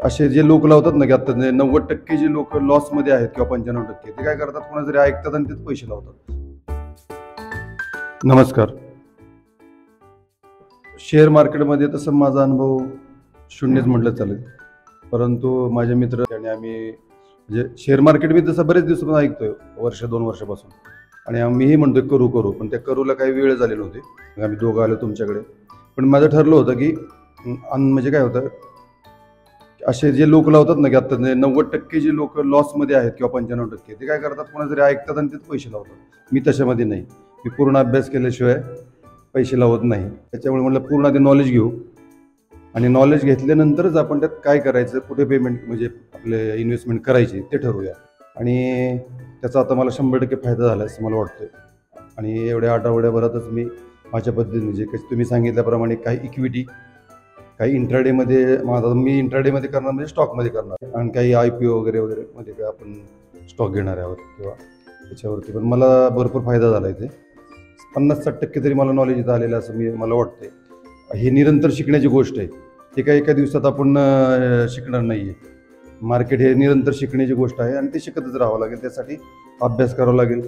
असे जे लोक लावतात ना, की आता 90% जे लोक लॉसमध्ये आहेत किंवा 95% ते काय करतात, कोणातरी ऐकतात आणि तेच पैसे लावतात. नमस्कार. शेअर मार्केटमध्ये तसं माझा अनुभव शून्यच म्हटलं चालेल. परंतु माझे मित्र आणि आम्ही म्हणजे शेअर मार्केट मी तसं बरेच दिवसापासून ऐकतोय, वर्ष 2 वर्षापासून. आणि मीही म्हणतोय करू, पण त्या करूला काही वेळ झाली नव्हती. मग आम्ही दोघं आलो तुमच्याकडे. पण माझं ठरलं होतं, की म्हणजे काय होतं, असे जे लोक लावतात ना, की आता 90% जे लोक लॉसमध्ये आहेत किंवा 95% ते काय करतात, कोणातरी ऐकतात आणि तेच पैसे लावतात. मी तशामध्ये नाही. मी पूर्ण अभ्यास केल्याशिवाय पैसे लावत नाही. त्याच्यामुळे म्हटलं पूर्ण आधी नॉलेज घेऊ आणि नॉलेज घेतल्यानंतरच आपण त्यात काय करायचं, कुठे पेमेंट म्हणजे आपले इन्व्हेस्टमेंट करायची ते ठरवूया. आणि त्याचा आता मला 100% फायदा झाला असं मला वाटतंय. आणि एवढ्या आठवड्याभरातच मी माझ्या पद्धतीने म्हणजे तुम्ही सांगितल्याप्रमाणे काही इक्विटी, काही इंट्राडेमध्ये माझा मी इंट्राडेमध्ये करणार म्हणजे स्टॉकमध्ये करणार आणि काही IPO वगैरे वगैरे मध्ये काय आपण स्टॉक घेणार आहोत किंवा त्याच्यावरती पण मला भरपूर फायदा झाला इथे. 50-60% तरी मला नॉलेज इथं आलेलं असं मला वाटतंय. ही निरंतर शिकण्याची गोष्ट आहे. ते काही एका दिवसात आपण शिकणार नाही आहे. मार्केट हे निरंतर शिकण्याची गोष्ट आहे आणि ते शिकतच राहावं लागेल. त्यासाठी अभ्यास करावा लागेल.